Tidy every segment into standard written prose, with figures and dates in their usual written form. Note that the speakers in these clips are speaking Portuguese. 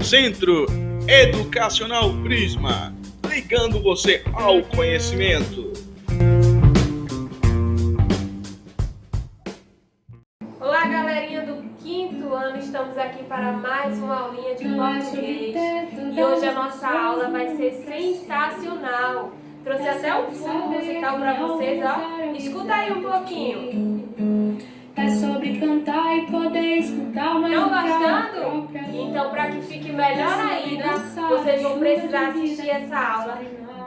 Centro Educacional Prisma, ligando você ao conhecimento. Olá, galerinha do 5º ano, estamos aqui para mais uma aulinha de português e hoje a nossa aula vai ser sensacional. Trouxe até um fundo musical para vocês, ó. Escuta aí um pouquinho. É sobre cantar e poder escutar uma Estão gostando? Então, para que fique melhor ainda, vocês vão precisar assistir essa aula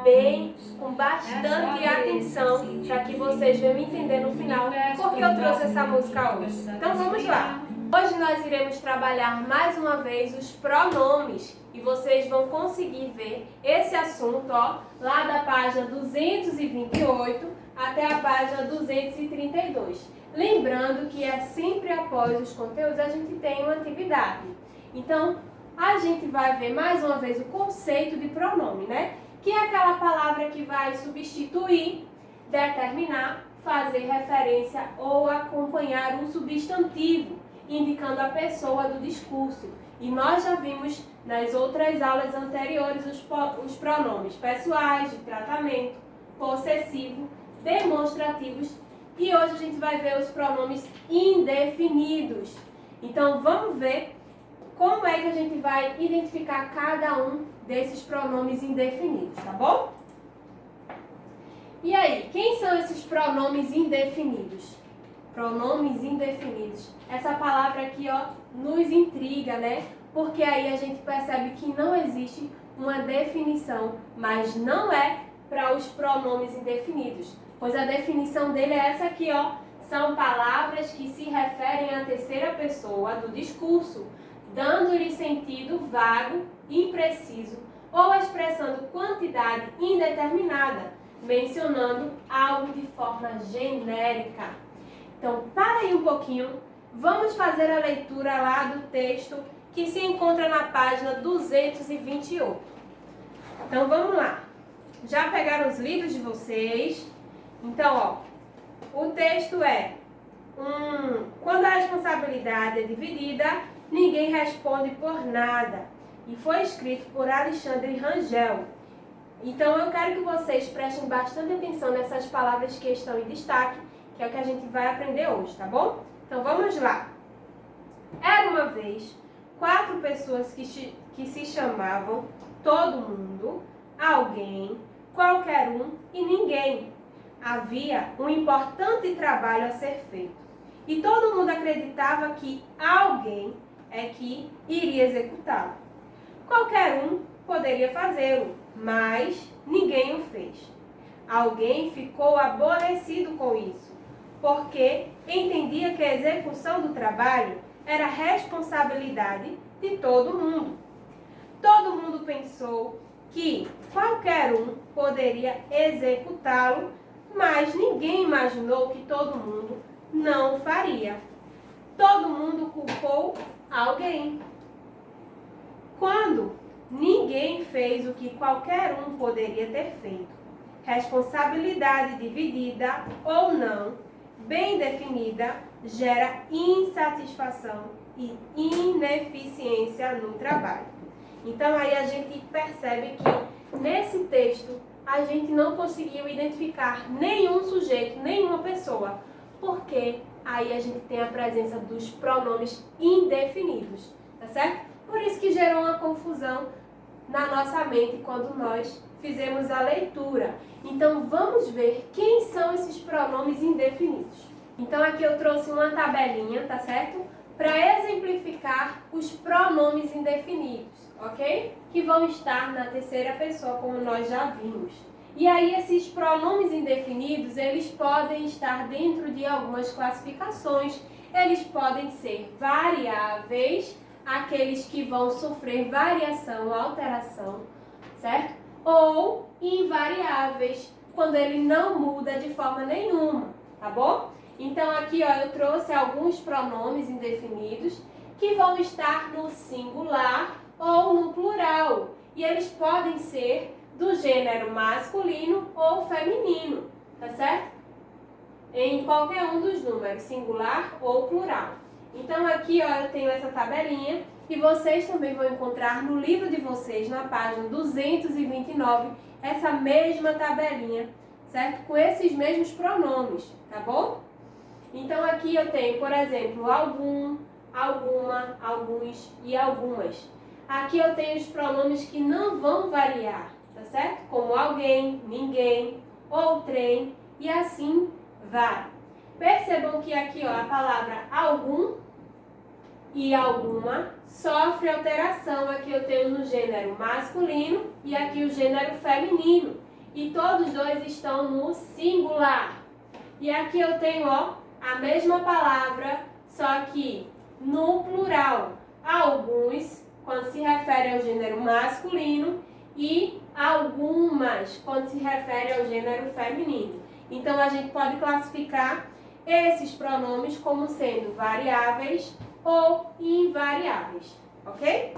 bem, com bastante atenção, para que vocês venham entender no final por que eu trouxe essa música hoje. Então, vamos lá! Hoje nós iremos trabalhar mais uma vez os pronomes e vocês vão conseguir ver esse assunto, ó, lá da página 228 até a página 232. Lembrando que é sempre após os conteúdos a gente tem uma atividade. Então, a gente vai ver mais uma vez o conceito de pronome, né? Que é aquela palavra que vai substituir, determinar, fazer referência ou acompanhar um substantivo, indicando a pessoa do discurso. E nós já vimos nas outras aulas anteriores os pronomes pessoais, de tratamento, possessivo, demonstrativos, e hoje a gente vai ver os pronomes indefinidos. Então vamos ver como é que a gente vai identificar cada um desses pronomes indefinidos, tá bom? E aí, quem são esses pronomes indefinidos? Pronomes indefinidos. Essa palavra aqui, ó, nos intriga, né? Porque aí a gente percebe que não existe uma definição, mas não é para os pronomes indefinidos. Pois a definição dele é essa aqui, ó. São palavras que se referem à terceira pessoa do discurso, dando-lhe sentido vago, impreciso ou expressando quantidade indeterminada, mencionando algo de forma genérica. Então, para aí um pouquinho, vamos fazer a leitura lá do texto que se encontra na página 228. Então, vamos lá. Já pegaram os livros de vocês? Então, ó, o texto é: quando a responsabilidade é dividida, ninguém responde por nada. E foi escrito por Alexandre Rangel. Então, eu quero que vocês prestem bastante atenção nessas palavras que estão em destaque, que é o que a gente vai aprender hoje, tá bom? Então, vamos lá. Era uma vez 4 pessoas que se chamavam todo mundo, alguém, qualquer um e ninguém. Havia um importante trabalho a ser feito e todo mundo acreditava que alguém é que iria executá-lo. Qualquer um poderia fazê-lo, mas ninguém o fez. Alguém ficou aborrecido com isso, porque entendia que a execução do trabalho era responsabilidade de todo mundo. Todo mundo pensou que qualquer um poderia executá-lo, mas ninguém imaginou que todo mundo não faria. Todo mundo culpou alguém. Quando ninguém fez o que qualquer um poderia ter feito, responsabilidade dividida ou não, bem definida, gera insatisfação e ineficiência no trabalho. Então aí a gente percebe que nesse texto a gente não conseguiu identificar nenhum sujeito, nenhuma pessoa, porque aí a gente tem a presença dos pronomes indefinidos, tá certo? Por isso que gerou uma confusão na nossa mente quando nós fizemos a leitura. Então vamos ver quem são esses pronomes indefinidos. Então aqui eu trouxe uma tabelinha, tá certo? Para exemplificar os pronomes indefinidos, ok? Que vão estar na terceira pessoa, como nós já vimos. E aí esses pronomes indefinidos, eles podem estar dentro de algumas classificações. Eles podem ser variáveis, aqueles que vão sofrer variação, alteração, certo? Ou invariáveis, quando ele não muda de forma nenhuma, tá bom? Então aqui, ó, eu trouxe alguns pronomes indefinidos que vão estar no singular ou no plural. E eles podem ser do gênero masculino ou feminino, tá certo? Em qualquer um dos números, singular ou plural. Então aqui, ó, eu tenho essa tabelinha E vocês também vão encontrar no livro de vocês, na página 229, essa mesma tabelinha, certo? Com esses mesmos pronomes, tá bom? Então aqui eu tenho, por exemplo, algum, alguma, alguns e algumas. Aqui eu tenho os pronomes que não vão variar, tá certo? Como alguém, ninguém, outrem e assim vai. Percebam que aqui, ó, a palavra algum e alguma sofre alteração. Aqui eu tenho no gênero masculino e aqui o gênero feminino. E todos dois estão no singular. E aqui eu tenho, ó, a mesma palavra, só que no plural. Alguns, quando se refere ao gênero masculino, e algumas, quando se refere ao gênero feminino. Então a gente pode classificar esses pronomes como sendo variáveis ou invariáveis, ok?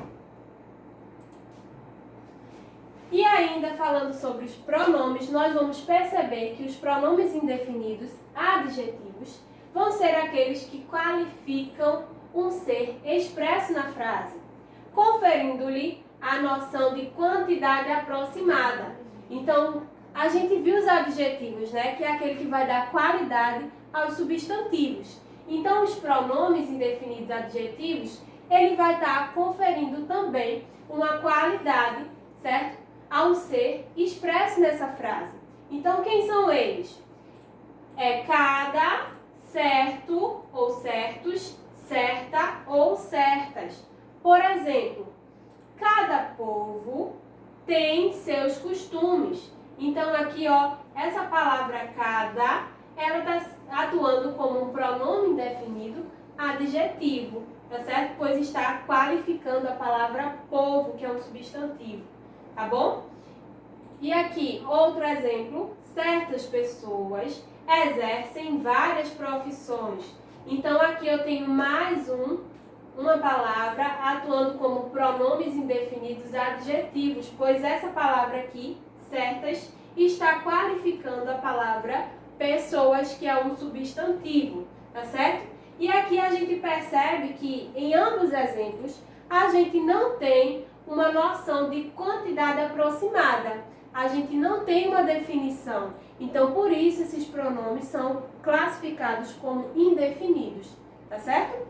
E ainda falando sobre os pronomes, nós vamos perceber que os pronomes indefinidos, adjetivos, vão ser aqueles que qualificam um ser expresso na frase, conferindo-lhe a noção de quantidade aproximada. Então, a gente viu os adjetivos, né? Que é aquele que vai dar qualidade aos substantivos. Então, os pronomes indefinidos adjetivos, ele vai estar conferindo também uma qualidade, certo? A um ser expresso nessa frase. Então, quem são eles? É cada, certo ou certos, certa ou certas. Por exemplo, cada povo tem seus costumes. Então, aqui, ó, essa palavra cada, ela está atuando como um pronome indefinido adjetivo, tá certo? Pois está qualificando a palavra povo, que é um substantivo, tá bom? E aqui, outro exemplo, certas pessoas exercem várias profissões. Então, aqui eu tenho mais uma palavra atuando como pronomes indefinidos adjetivos, pois essa palavra aqui, certas, está qualificando a palavra pessoas, que é um substantivo, tá certo? E aqui a gente percebe que em ambos os exemplos a gente não tem uma noção de quantidade aproximada, a gente não tem uma definição. Então, por isso esses pronomes são classificados como indefinidos, tá certo?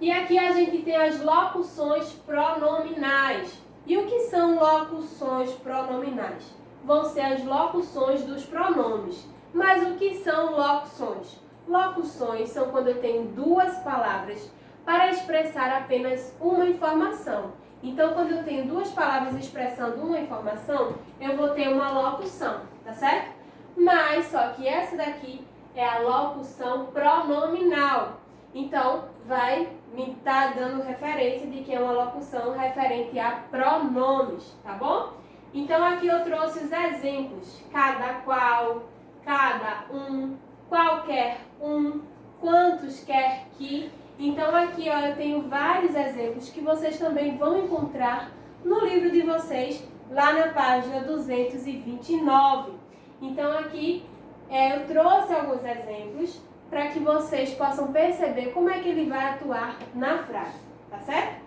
E aqui a gente tem as locuções pronominais. E o que são locuções pronominais? Vão ser as locuções dos pronomes. Mas o que são locuções? Locuções são quando eu tenho duas palavras para expressar apenas uma informação. Então, quando eu tenho duas palavras expressando uma informação, eu vou ter uma locução, tá certo? Mas, só que essa daqui é a locução pronominal. Então, vai me estar dando referência de que é uma locução referente a pronomes, tá bom? Então, aqui eu trouxe os exemplos. Cada qual, cada um, qualquer um, quantos quer que. Então, aqui ó, eu tenho vários exemplos que vocês também vão encontrar no livro de vocês, lá na página 229. Então, aqui eu trouxe alguns exemplos para que vocês possam perceber como é que ele vai atuar na frase, tá certo?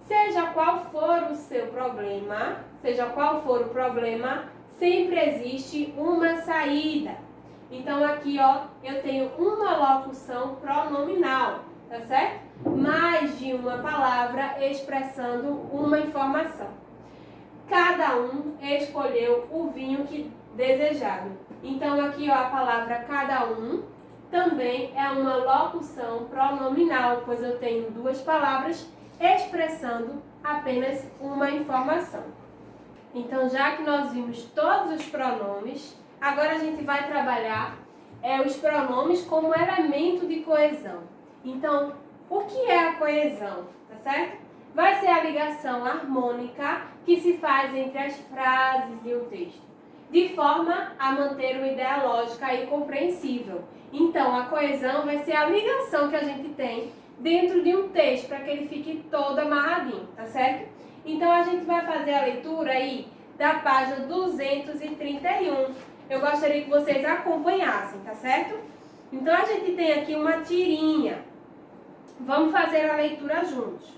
Seja qual for o seu problema, seja qual for o problema, sempre existe uma saída. Então, aqui ó, eu tenho uma locução pronominal, tá certo? Mais de uma palavra expressando uma informação. Cada um escolheu o vinho que desejava. Então, aqui ó, a palavra cada um também é uma locução pronominal, pois eu tenho duas palavras expressando apenas uma informação. Então, já que nós vimos todos os pronomes, agora a gente vai trabalhar os pronomes como elemento de coesão. Então, o que é a coesão, tá certo? Vai ser a ligação harmônica que se faz entre as frases e o texto, de forma a manter uma ideia lógica e compreensível. Então, a coesão vai ser a ligação que a gente tem dentro de um texto, para que ele fique todo amarradinho, tá certo? Então, a gente vai fazer a leitura aí da página 231. Eu gostaria que vocês acompanhassem, tá certo? Então, a gente tem aqui uma tirinha. Vamos fazer a leitura juntos.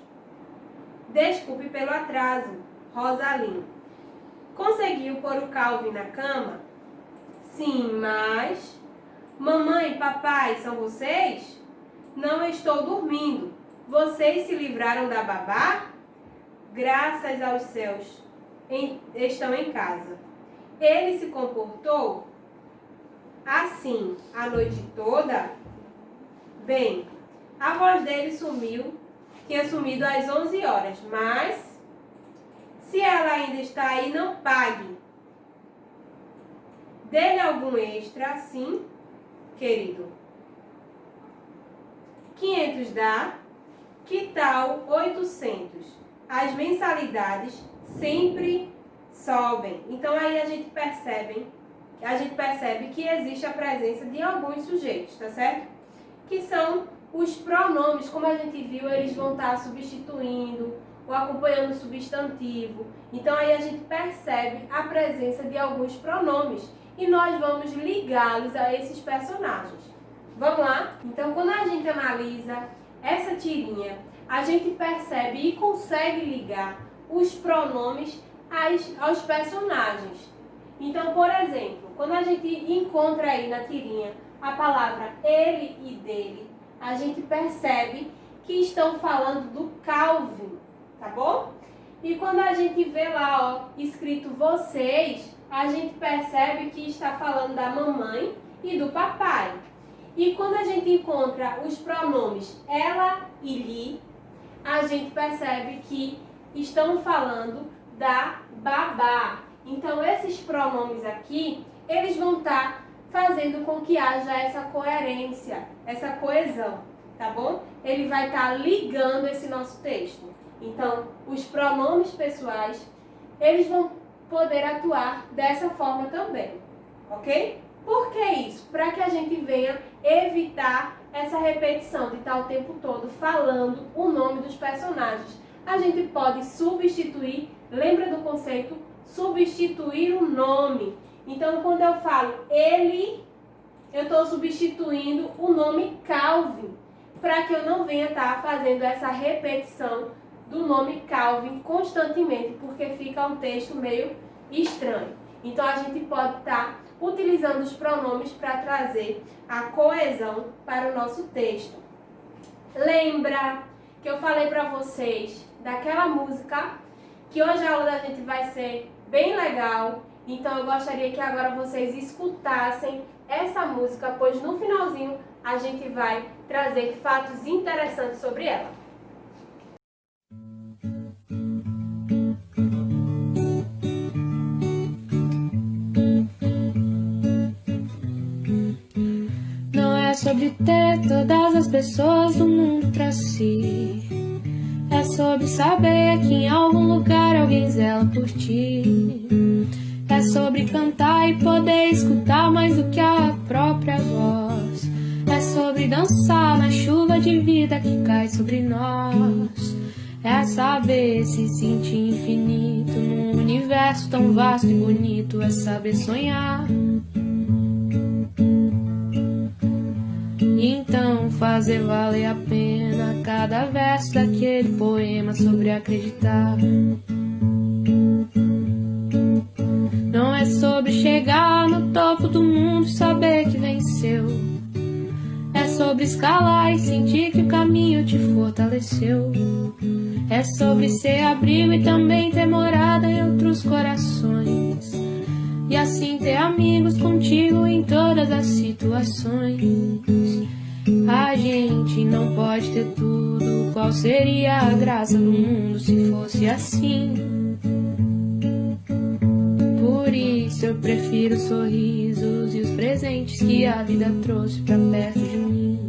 Desculpe pelo atraso, Rosaline. Conseguiu pôr o Calvin na cama? Sim, mas... Mamãe e papai, são vocês? Não estou dormindo. Vocês se livraram da babá? Graças aos céus, estão em casa. Ele se comportou assim a noite toda? Bem, a voz dele tinha sumido às 11 horas, mas se ela ainda está aí, não pague. Dê-lhe algum extra, sim, querido. 500 dá? Que tal 800? As mensalidades sempre sobem. Então aí a gente percebe que existe a presença de alguns sujeitos, tá certo? Que são os pronomes, como a gente viu, eles vão estar substituindo ou acompanhando o substantivo. Então aí a gente percebe a presença de alguns pronomes e nós vamos ligá-los a esses personagens. Vamos lá? Então quando a gente analisa essa tirinha, a gente percebe e consegue ligar os pronomes aos personagens. Então, por exemplo, quando a gente encontra aí na tirinha a palavra ele e dele, a gente percebe que estão falando do Calvin, tá bom? E quando a gente vê lá, ó, escrito vocês, a gente percebe que está falando da mamãe e do papai. E quando a gente encontra os pronomes ela e lhe, a gente percebe que estão falando da babá. Então, esses pronomes aqui, eles vão estar fazendo com que haja essa coerência, essa coesão, tá bom? Ele vai estar ligando esse nosso texto. Então, os pronomes pessoais, eles vão poder atuar dessa forma também, ok? Por que isso? Para que a gente venha evitar essa repetição de estar o tempo todo falando o nome dos personagens. A gente pode substituir, lembra do conceito? Substituir o nome. Então, quando eu falo ele, eu estou substituindo o nome Calvin, para que eu não venha estar fazendo essa repetição do nome Calvin constantemente, porque fica um texto meio estranho. Então, a gente pode estar utilizando os pronomes para trazer a coesão para o nosso texto. Lembra que eu falei para vocês daquela música, que hoje a aula da gente vai ser bem legal, então eu gostaria que agora vocês escutassem essa música, pois no finalzinho a gente vai trazer fatos interessantes sobre ela. Sobre ter todas as pessoas do mundo pra si. É sobre saber que em algum lugar alguém zela por ti. É sobre cantar e poder escutar mais do que a própria voz. É sobre dançar na chuva de vida que cai sobre nós. É saber se sentir infinito num universo tão vasto e bonito. É saber sonhar. Então fazer valer a pena cada verso daquele poema sobre acreditar. Não é sobre chegar no topo do mundo e saber que venceu. É sobre escalar e sentir que o caminho te fortaleceu. É sobre ser abrigo e também ter morada em outros corações. E assim ter amigos contigo em todas as situações. A gente não pode ter tudo. Qual seria a graça do mundo se fosse assim? Por isso eu prefiro os sorrisos e os presentes que a vida trouxe pra perto de mim.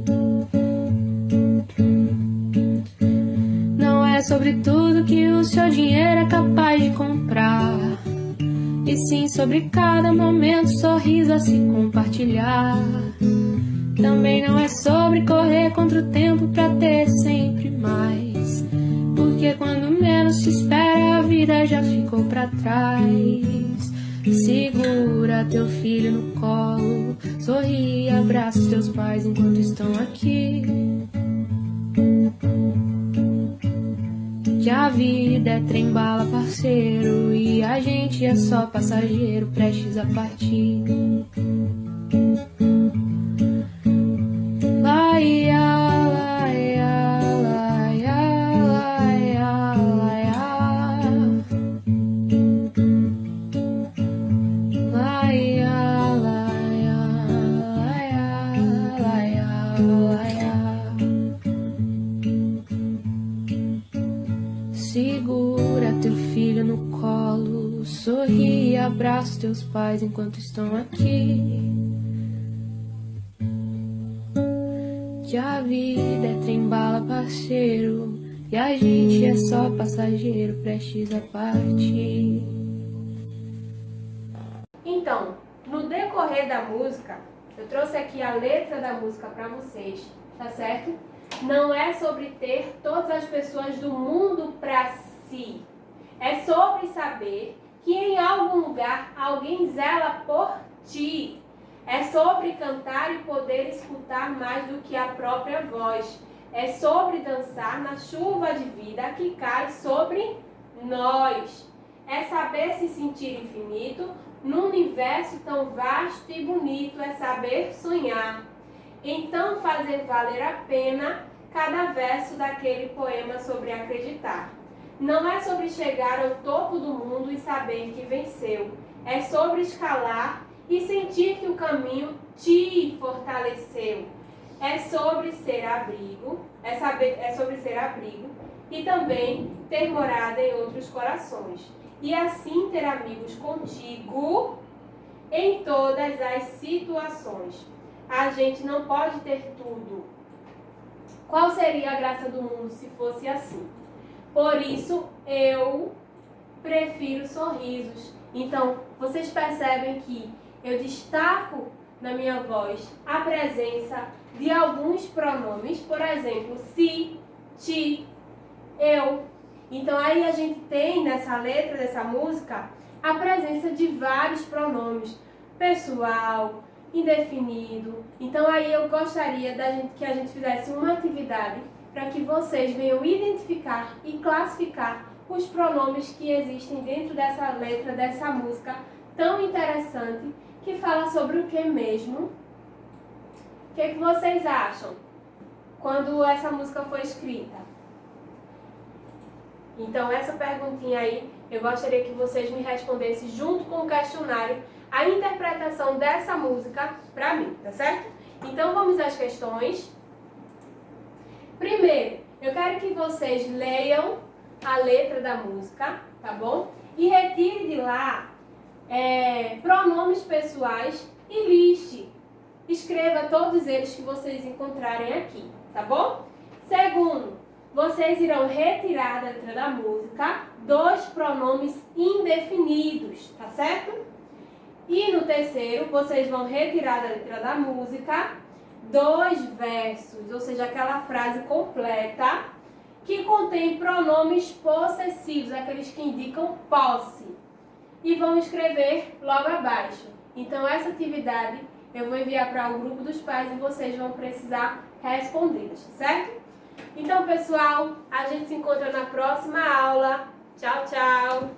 Não é sobre tudo que o seu dinheiro é capaz de comprar, e sim sobre cada momento, sorriso a se compartilhar. Também não é sobre correr contra o tempo pra ter sempre mais, porque quando menos se espera a vida já ficou pra trás. Segura teu filho no colo, sorri e abraça os teus pais enquanto estão aqui. que a vida é trem-bala, parceiro, e a gente é só passageiro prestes a partir. Laia, laia, laia, laia, laia. Laia, laia, laia, laia, laia. Segura teu filho no colo, sorri e abraça teus pais enquanto estão aqui. Que a vida é trem-bala, parceiro, e a gente é só passageiro prestes a partir. Então, no decorrer da música, eu trouxe aqui a letra da música para vocês, tá certo? Não é sobre ter todas as pessoas do mundo para si. É sobre saber que em algum lugar alguém zela por ti. É sobre cantar e poder escutar mais do que a própria voz. É sobre dançar na chuva de vida que cai sobre nós. É saber se sentir infinito num universo tão vasto e bonito. É saber sonhar. Então fazer valer a pena cada verso daquele poema sobre acreditar. Não é sobre chegar ao topo do mundo e saber que venceu. É sobre escalar e sentir que o caminho te fortaleceu. É sobre ser abrigo, é sobre ser abrigo e também ter morada em outros corações. E assim ter amigos contigo em todas as situações. A gente não pode ter tudo. Qual seria a graça do mundo se fosse assim? Por isso, eu prefiro sorrisos. Então, vocês percebem que eu destaco na minha voz a presença de alguns pronomes, por exemplo, si, ti, eu. Então, aí a gente tem nessa letra dessa música a presença de vários pronomes, pessoal, indefinido. Então, aí eu gostaria que a gente fizesse uma atividade para que vocês venham identificar e classificar os pronomes que existem dentro dessa letra, dessa música tão interessante, que fala sobre o que mesmo? O que vocês acham quando essa música foi escrita? Então, essa perguntinha aí, eu gostaria que vocês me respondessem junto com o questionário a interpretação dessa música para mim, tá certo? Então, vamos às questões. Primeiro, eu quero que vocês leiam a letra da música, tá bom? E retire de lá pronomes pessoais e liste. Escreva todos eles que vocês encontrarem aqui, tá bom? Segundo, vocês irão retirar da letra da música 2 pronomes indefinidos, tá certo? E no terceiro, vocês vão retirar da letra da música 2 versos, ou seja, aquela frase completa que contém pronomes possessivos, aqueles que indicam posse. E vão escrever logo abaixo. Então, essa atividade eu vou enviar para o grupo dos pais e vocês vão precisar responder, certo? Então, pessoal, a gente se encontra na próxima aula. Tchau, tchau!